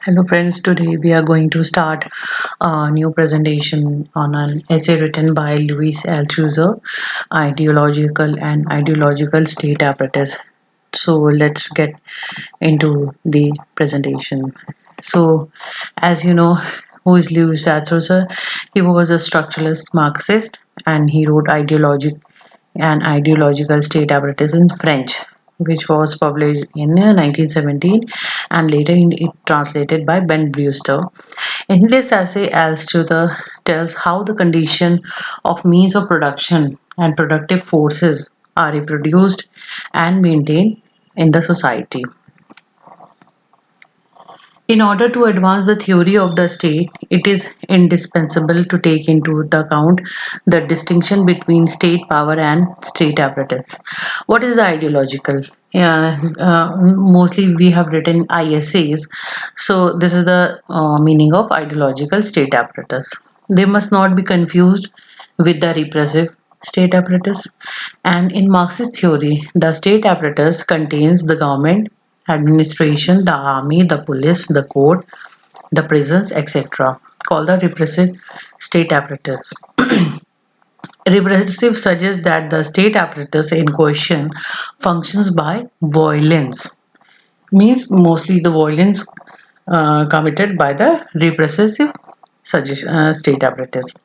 Hello friends, today we are going to start a new presentation on an essay written by Louis Althusser, Ideological and Ideological State Apparatus. So let's get into the presentation. So as you know, who is Louis Althusser? He was a structuralist Marxist and he wrote Ideologic and Ideological State Apparatus in French, which was published in 1917 and later it translated by Ben Brewster. In this essay, Althusser tells how the condition of means of production and productive forces are reproduced and maintained in the society. In order to advance the theory of the state, it is indispensable to take into account the distinction between state power and state apparatus. What is the ideological? Mostly we have written ISAs, so this is the meaning of ideological state apparatus. They must not be confused with the repressive state apparatus. And in Marxist theory, the state apparatus contains the government, administration, the army, the police, the court, the prisons, etc., called the repressive state apparatus. Repressive suggests that the state apparatus in question functions by violence, means mostly the violence committed by the repressive state apparatus.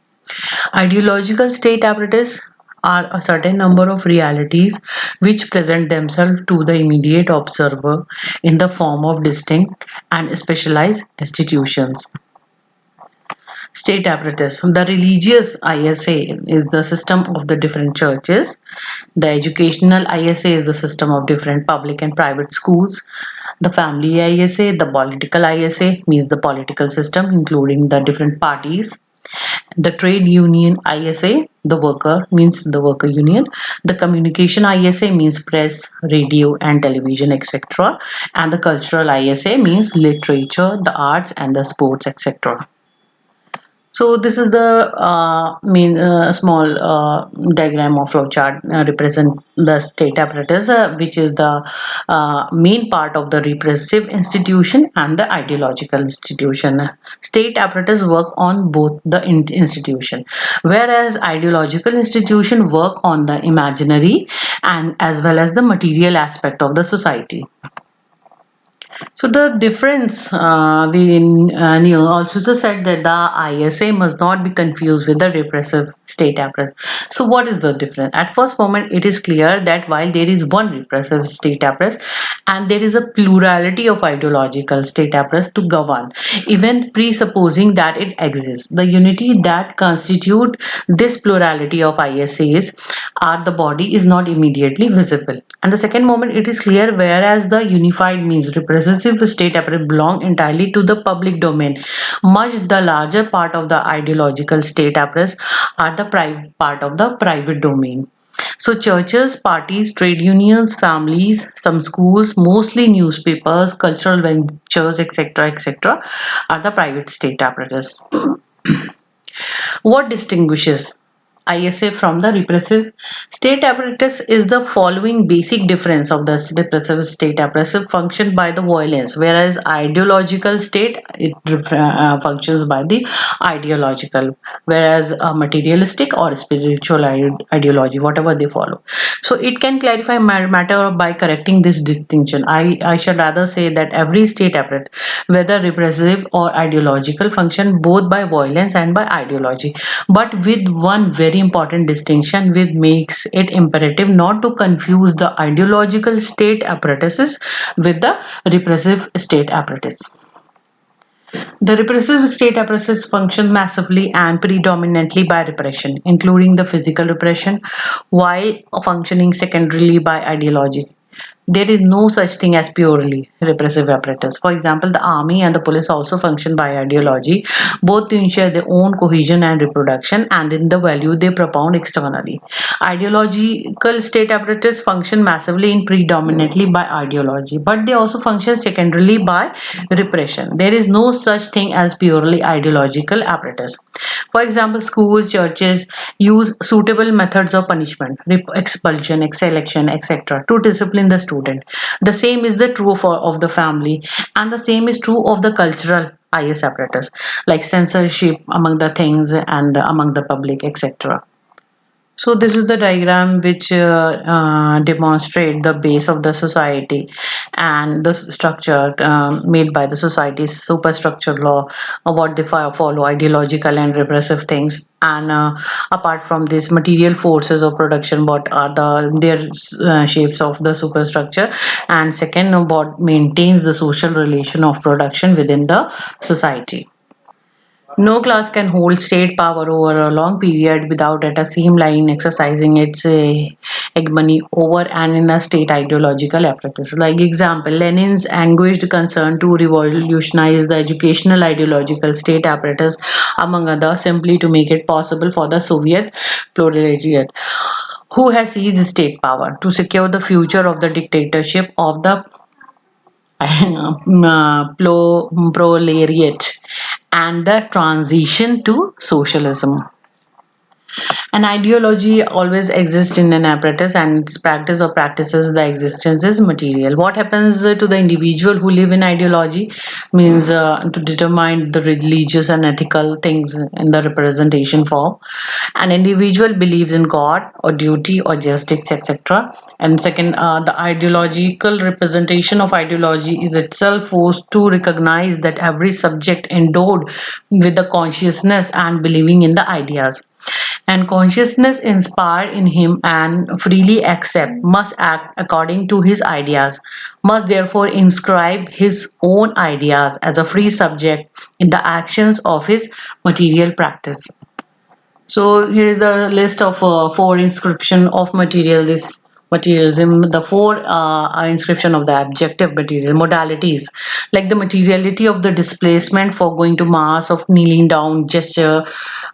Ideological state apparatus are a certain number of realities which present themselves to the immediate observer in the form of distinct and specialized institutions. State apparatus. The religious ISA is the system of the different churches. The educational ISA is the system of different public and private schools. The family ISA, the political ISA means the political system, including the different parties. The trade union ISA, the worker means the worker union. The communication ISA means press, radio, and television, etc. And the cultural ISA means literature, the arts, and the sports, etc. So this is the main small diagram of flowchart represent the state apparatus, which is the main part of the repressive institution and the ideological institution. State apparatus work on both the institution, whereas ideological institution work on the imaginary and as well as the material aspect of the society. So the difference we knew also said that the ISA must not be confused with the repressive state apparatus. So what is the difference? At first moment, it is clear that while there is one repressive state apparatus and there is a plurality of ideological state apparatus to govern, even presupposing that it exists, the unity that constitute this plurality of ISAs are the body is not immediately visible. And the second moment, it is clear whereas the unified means repressive state apparatus belong entirely to the public domain, much the larger part of the ideological state apparatus are the private part of the private domain. So churches, parties, trade unions, families, some schools, mostly newspapers, cultural ventures, etc., etc., are the private state apparatus. What distinguishes ISA from the repressive state apparatus is the following basic difference of the repressive state apparatus function by the violence, whereas ideological state it functions by the ideological, whereas materialistic or spiritual ideology, whatever they follow. So it can clarify matter by correcting this distinction. I shall rather say that every state apparatus, whether repressive or ideological, function both by violence and by ideology, but with one very important distinction which makes it imperative not to confuse the ideological state apparatuses with the repressive state apparatus. The repressive state apparatus function massively and predominantly by repression, including the physical repression, while functioning secondarily by ideology. There is no such thing as purely repressive apparatus. For example, the army and the police also function by ideology, both to ensure their own cohesion and reproduction, and in the value they propound externally. Ideological state apparatus function massively in predominantly by ideology, but they also function secondarily by repression. There is no such thing as purely ideological apparatus. For example, schools, churches use suitable methods of punishment, expulsion, selection, etc., to discipline the students student. The same is the true for of the family, and the same is true of the cultural IS apparatus, like censorship among the things and among the public, etc. So this is the diagram which demonstrate the base of the society and the structure made by the society's superstructure law, what they follow ideological and repressive things. And apart from this, material forces of production, what are their shapes of the superstructure, and second, what maintains the social relation of production within the society. No class can hold state power over a long period without at a same line exercising its hegemony over and in a state ideological apparatus. Like example, Lenin's anguished concern to revolutionize the educational ideological state apparatus, among others, simply to make it possible for the Soviet proletariat, who has seized state power, to secure the future of the dictatorship of the proletariat and the transition to socialism. An ideology always exists in an apparatus, and its practice or practices the existence is material. What happens to the individual who live in ideology means to determine the religious and ethical things in the representation form. An individual believes in God or duty or justice, etc. And second, the ideological representation of ideology is itself forced to recognize that every subject endowed with the consciousness and believing in the ideas and consciousness inspired in him and freely accept must act according to his ideas, must therefore inscribe his own ideas as a free subject in the actions of his material practice. So here is the list of four inscription of material. This materialism, the four inscription of the objective material modalities, like the materiality of the displacement for going to mass, of kneeling down gesture,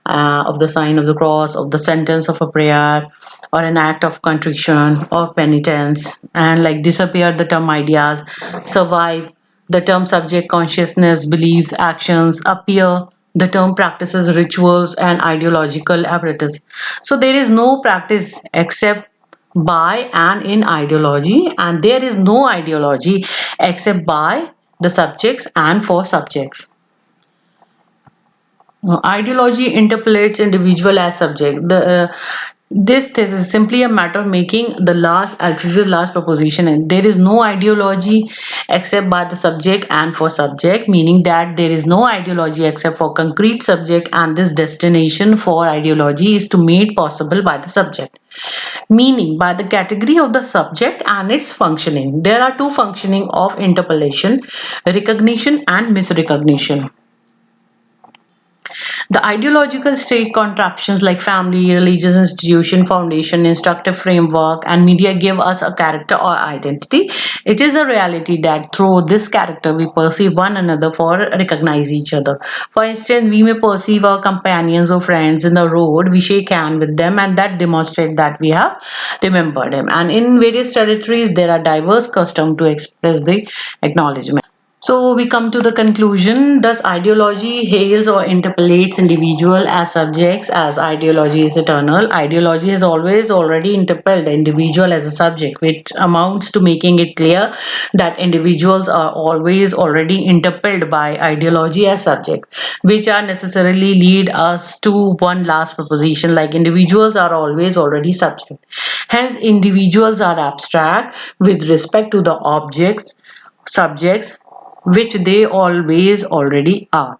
of the sign of the cross, of the sentence of a prayer, or an act of contrition or penitence, and like disappear the term ideas, survive the term subject consciousness, beliefs, actions, appear the term practices, rituals, and ideological apparatus. So there is no practice except by and in ideology, and there is no ideology except by the subjects and for subjects. Ideology interpolates individual as subject. This is simply a matter of making the last Althusser last proposition, and there is no ideology except by the subject and for subject, meaning that there is no ideology except for concrete subject, and this destination for ideology is to made possible by the subject, meaning by the category of the subject and its functioning. There are two functioning of interpolation: recognition and misrecognition. The ideological state contraptions like family, religious institution, foundation, instructive framework, and media give us a character or identity. It is a reality that through this character we perceive one another for recognize each other. For instance, we may perceive our companions or friends in the road, we shake hand with them, and that demonstrate that we have remembered them. And in various territories, there are diverse customs to express the acknowledgement. So we come to the conclusion. Thus, ideology hails or interpolates individual as subjects, as ideology is eternal. Ideology has always already interpelled the individual as a subject, which amounts to making it clear that individuals are always already interpelled by ideology as subject, which are necessarily lead us to one last proposition, like individuals are always already subject. Hence, individuals are abstract with respect to the objects, subjects which they always already are.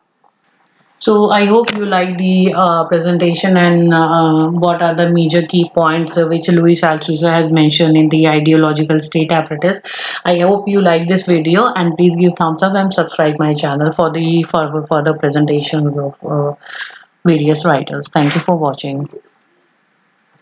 So I hope you like the presentation and what are the major key points which Louis Althusser has mentioned in the ideological state apparatus. I hope you like this video, and please give thumbs up and subscribe my channel for the further presentations of various writers. Thank you for watching.